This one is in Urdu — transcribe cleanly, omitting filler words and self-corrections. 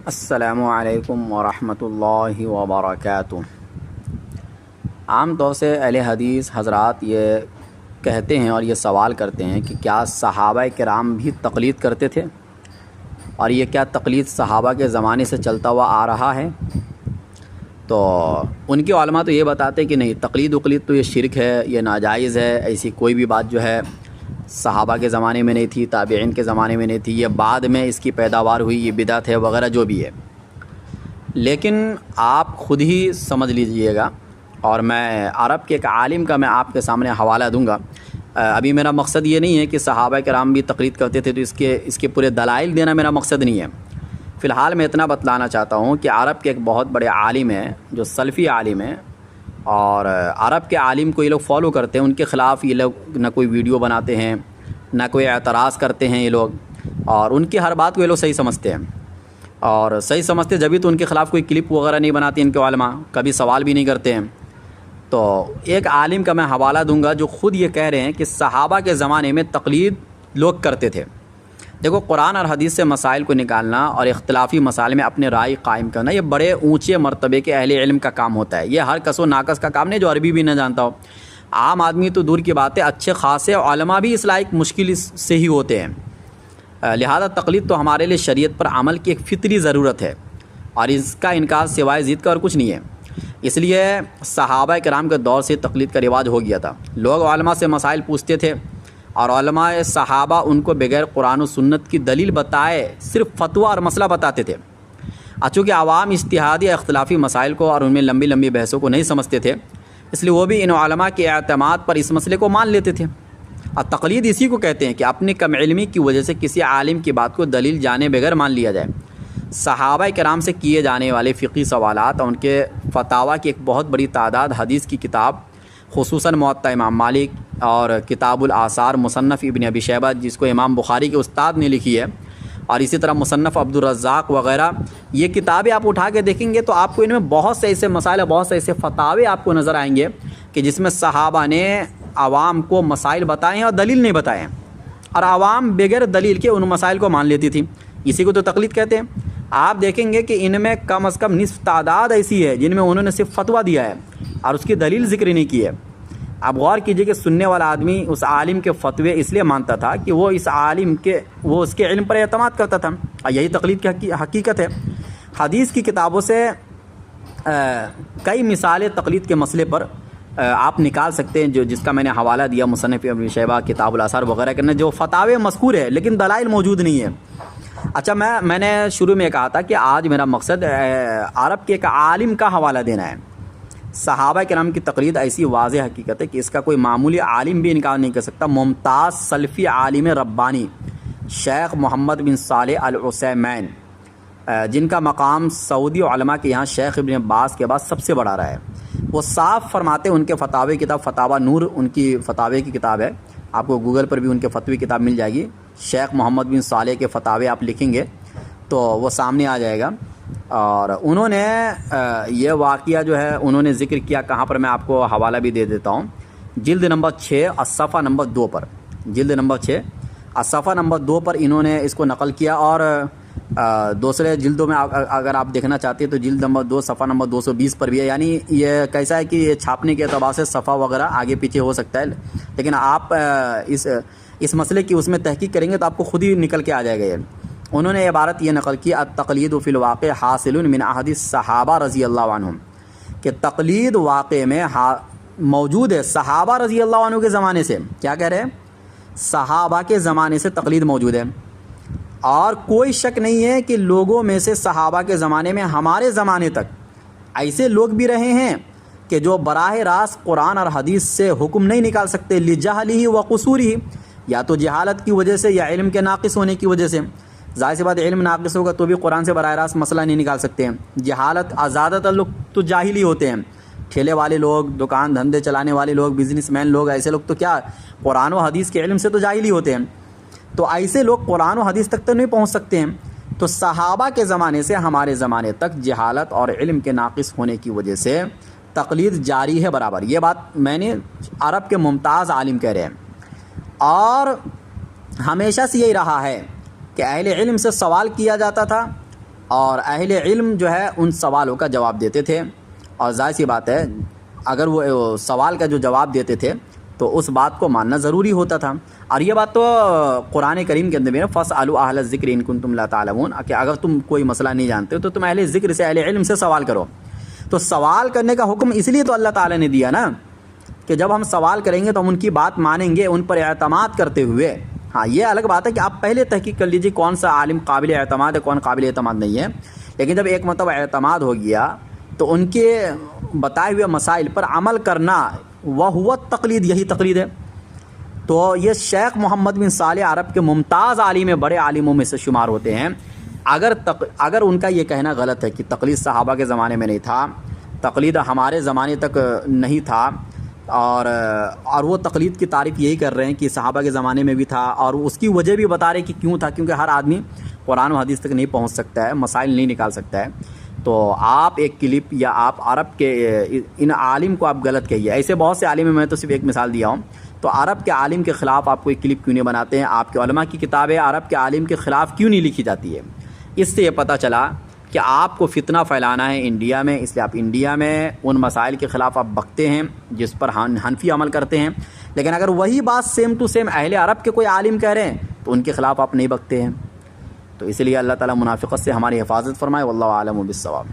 السلام علیکم ورحمۃ اللہ وبرکاتہ۔ عام طور سے اہل حدیث حضرات یہ کہتے ہیں اور یہ سوال کرتے ہیں کہ کیا صحابہ کرام بھی تقلید کرتے تھے، اور یہ کیا تقلید صحابہ کے زمانے سے چلتا ہوا آ رہا ہے؟ تو ان کے علماء تو یہ بتاتے کہ نہیں، تقلید تو یہ شرک ہے، یہ ناجائز ہے، ایسی کوئی بھی بات جو ہے صحابہ کے زمانے میں نہیں تھی، تابعین کے زمانے میں نہیں تھی، یہ بعد میں اس کی پیداوار ہوئی، یہ بدعت ہے وغیرہ جو بھی ہے۔ لیکن آپ خود ہی سمجھ لیجئے گا، اور میں عرب کے ایک عالم کا میں آپ کے سامنے حوالہ دوں گا۔ ابھی میرا مقصد یہ نہیں ہے کہ صحابہ کرام بھی تقلید کرتے تھے تو اس کے پورے دلائل دینا میرا مقصد نہیں ہے۔ فی الحال میں اتنا بتلانا چاہتا ہوں کہ عرب کے ایک بہت بڑے عالم ہیں جو سلفی عالم ہیں، اور عرب کے عالم کو یہ لوگ فالو کرتے ہیں، ان کے خلاف یہ لوگ نہ کوئی ویڈیو بناتے ہیں، نہ کوئی اعتراض کرتے ہیں یہ لوگ، اور ان کی ہر بات کو یہ لوگ صحیح سمجھتے ہیں، اور صحیح سمجھتے جبھی تو ان کے خلاف کوئی کلپ وغیرہ نہیں بناتی ان کے علماء، کبھی سوال بھی نہیں کرتے ہیں۔ تو ایک عالم کا میں حوالہ دوں گا جو خود یہ کہہ رہے ہیں کہ صحابہ کے زمانے میں تقلید لوگ کرتے تھے۔ دیکھو، قرآن اور حدیث سے مسائل کو نکالنا اور اختلافی مسائل میں اپنے رائے قائم کرنا یہ بڑے اونچے مرتبے کے اہل علم کا کام ہوتا ہے، یہ ہر کس و ناقص کا کام نہیں جو عربی بھی نہ جانتا ہو۔ عام آدمی تو دور کی بات ہے، اچھے خاصے علماء بھی اس لائق مشکل سے ہی ہوتے ہیں۔ لہذا تقلید تو ہمارے لیے شریعت پر عمل کی ایک فطری ضرورت ہے، اور اس کا انکار سوائے ضد کا اور کچھ نہیں ہے۔ اس لیے صحابہ کرام کے دور سے تقلید کا رواج ہو گیا تھا، لوگ علماء سے مسائل پوچھتے تھے، اور علماء صحابہ ان کو بغیر قرآن و سنت کی دلیل بتائے صرف فتویٰ اور مسئلہ بتاتے تھے۔ چونکہ عوام اجتہادی یا اختلافی مسائل کو اور ان میں لمبی لمبی بحثوں کو نہیں سمجھتے تھے، اس لیے وہ بھی ان علماء کے اعتماد پر اس مسئلے کو مان لیتے تھے۔ اور تقلید اسی کو کہتے ہیں کہ اپنی کم علمی کی وجہ سے کسی عالم کی بات کو دلیل جانے بغیر مان لیا جائے۔ صحابہ کرام سے کیے جانے والے فقہی سوالات اور ان کے فتاویٰ کی ایک بہت بڑی تعداد حدیث کی کتاب، خصوصاً موطا امام مالک اور کتاب الآثار مصنف ابن ابی شیبہ جس کو امام بخاری کے استاد نے لکھی ہے، اور اسی طرح مصنف عبد الرزاق وغیرہ، یہ کتابیں آپ اٹھا کے دیکھیں گے تو آپ کو ان میں بہت سے ایسے مسائل، بہت سے ایسے فتاوے آپ کو نظر آئیں گے کہ جس میں صحابہ نے عوام کو مسائل بتائے ہیں اور دلیل نہیں بتائے ہیں، اور عوام بغیر دلیل کے ان مسائل کو مان لیتی تھی۔ اسی کو تو تقلید کہتے ہیں۔ آپ دیکھیں گے کہ ان میں کم از کم نصف تعداد ایسی ہے جن میں انہوں نے صرف فتویٰ دیا ہے اور اس کی دلیل ذکر نہیں کی ہے۔ اب غور کیجئے کہ سننے والا آدمی اس عالم کے فتوے اس لیے مانتا تھا کہ وہ اس کے علم پر اعتماد کرتا تھا، اور یہی تقلید کی حقیقت ہے۔ حدیث کی کتابوں سے کئی مثالیں تقلید کے مسئلے پر آپ نکال سکتے ہیں، جس کا میں نے حوالہ دیا مصنف ابن شیبہ، کتاب الآثار وغیرہ کرنے، جو فتاوے مذکور ہے لیکن دلائل موجود نہیں ہے۔ اچھا، میں نے شروع میں کہا تھا کہ آج میرا مقصد عرب کے ایک عالم کا حوالہ دینا ہے۔ صحابہ کرام کی تقلید ایسی واضح حقیقت ہے کہ اس کا کوئی معمولی عالم بھی انکار نہیں کر سکتا۔ ممتاز سلفی عالم ربانی شیخ محمد بن صالح العثیمین، جن کا مقام سعودی علماء کے یہاں شیخ ابن باز کے بعد سب سے بڑا رہا ہے، وہ صاف فرماتے ہیں، ان کے فتاوی کتاب فتاوی نور ان کی فتاوی کی کتاب ہے، آپ کو گوگل پر بھی ان کے فتوی کتاب مل جائے گی، شیخ محمد بن صالح کے فتاوی آپ لکھیں گے تو وہ سامنے آ جائے گا۔ اور انہوں نے یہ واقعہ جو ہے انہوں نے ذکر کیا، کہاں پر میں آپ کو حوالہ بھی دے دیتا ہوں، جلد نمبر 6 اور صفحہ نمبر 2 پر، جلد نمبر 6 اور صفحہ نمبر 2 پر انہوں نے اس کو نقل کیا، اور دوسرے جلدوں میں اگر آپ دیکھنا چاہتے ہیں تو جلد نمبر 2 صفحہ نمبر 220 پر بھی ہے۔ یعنی یہ کیسا ہے کہ یہ چھاپنے کے اعتبار سے صفحہ وغیرہ آگے پیچھے ہو سکتا ہے، لیکن آپ اس مسئلے کی اس میں تحقیق کریں گے تو آپ کو خود ہی نکل کے آ جائے گا۔ یہ انہوں نے عبارت یہ نقل کی، التقلید فی الواقع حاصل من عہد الصحابہ رضی اللہ عنہم، کہ تقلید واقع میں موجود ہے صحابہ رضی اللہ عنہ کے زمانے سے۔ کیا کہہ رہے ہیں؟ صحابہ کے زمانے سے تقلید موجود ہے، اور کوئی شک نہیں ہے کہ لوگوں میں سے صحابہ کے زمانے میں ہمارے زمانے تک ایسے لوگ بھی رہے ہیں کہ جو براہ راست قرآن اور حدیث سے حکم نہیں نکال سکتے، لجہلہ و قصورہ، یا تو جہالت کی وجہ سے یا علم کے ناقص ہونے کی وجہ سے۔ ظاہر سی بات، علم ناقص ہوگا تو بھی قرآن سے براہ راست مسئلہ نہیں نکال سکتے ہیں۔ جہالت، زیادہ تر لوگ تو جاہل ہی ہوتے ہیں، ٹھیلے والے لوگ، دکان دھندے چلانے والے لوگ، بزنس مین لوگ، ایسے لوگ تو کیا قرآن و حدیث کے علم سے تو جاہل ہی ہوتے ہیں، تو ایسے لوگ قرآن و حدیث تک تو نہیں پہنچ سکتے ہیں۔ تو صحابہ کے زمانے سے ہمارے زمانے تک جہالت اور علم کے ناقص ہونے کی وجہ سے تقلید جاری ہے برابر۔ یہ بات میں نے عرب کے ممتاز عالم کہہ رہے ہیں، اور ہمیشہ سے یہی رہا ہے کہ اہل علم سے سوال کیا جاتا تھا اور اہل علم جو ہے ان سوالوں کا جواب دیتے تھے، اور ظاہر سی بات ہے اگر وہ سوال کا جو جواب دیتے تھے تو اس بات کو ماننا ضروری ہوتا تھا۔ اور یہ بات تو قرآن کریم کے اندر بھی ہے، فَاسْأَلُوا أَهْلَ الذِّكْرِ إِن كُنتُمْ لَا تَعْلَمُونَ، کہ اگر تم کوئی مسئلہ نہیں جانتے ہو تو تم اہل ذکر سے، اہل علم سے سوال کرو۔ تو سوال کرنے کا حکم اس لیے تو اللہ تعالیٰ نے دیا نا، کہ جب ہم سوال کریں گے تو ہم ان کی بات مانیں گے ان پر اعتماد کرتے ہوئے۔ ہاں یہ الگ بات ہے کہ آپ پہلے تحقیق کر لیجیے کون سا عالم قابل اعتماد ہے، کون قابل اعتماد نہیں ہے، لیکن جب ایک مرتبہ اعتماد ہو گیا تو ان کے بتائے ہوئے مسائل پر عمل کرنا وہ تقلید، یہی تقلید ہے۔ تو یہ شیخ محمد بن صالح عرب کے ممتاز عالم، بڑے عالموں میں سے شمار ہوتے ہیں۔ اگر ان کا یہ کہنا غلط ہے کہ تقلید صحابہ کے زمانے میں نہیں تھا، تقلید ہمارے زمانے تک نہیں تھا، اور وہ تقلید کی تعریف یہی کر رہے ہیں کہ صحابہ کے زمانے میں بھی تھا، اور اس کی وجہ بھی بتا رہے کہ کیوں تھا، کیونکہ ہر آدمی قرآن و حدیث تک نہیں پہنچ سکتا ہے، مسائل نہیں نکال سکتا ہے۔ تو آپ ایک کلپ یا آپ عرب کے ان عالم کو آپ غلط کہیے، ایسے بہت سے عالم ہیں، میں تو صرف ایک مثال دیا ہوں۔ تو عرب کے عالم کے خلاف آپ کوئی کلپ کیوں نہیں بناتے ہیں؟ آپ کے علماء کی کتابیں عرب کے عالم کے خلاف کیوں نہیں لکھی جاتی ہے؟ اس سے یہ پتہ چلا کہ آپ کو فتنہ پھیلانا ہے انڈیا میں، اس لیے آپ انڈیا میں ان مسائل کے خلاف آپ بکتے ہیں جس پر حنفی عمل کرتے ہیں، لیکن اگر وہی بات سیم ٹو سیم اہل عرب کے کوئی عالم کہہ رہے ہیں تو ان کے خلاف آپ نہیں بکتے ہیں۔ تو اس لیے اللہ تعالیٰ منافقت سے ہماری حفاظت فرمائے، واللہ اعلم بالصواب۔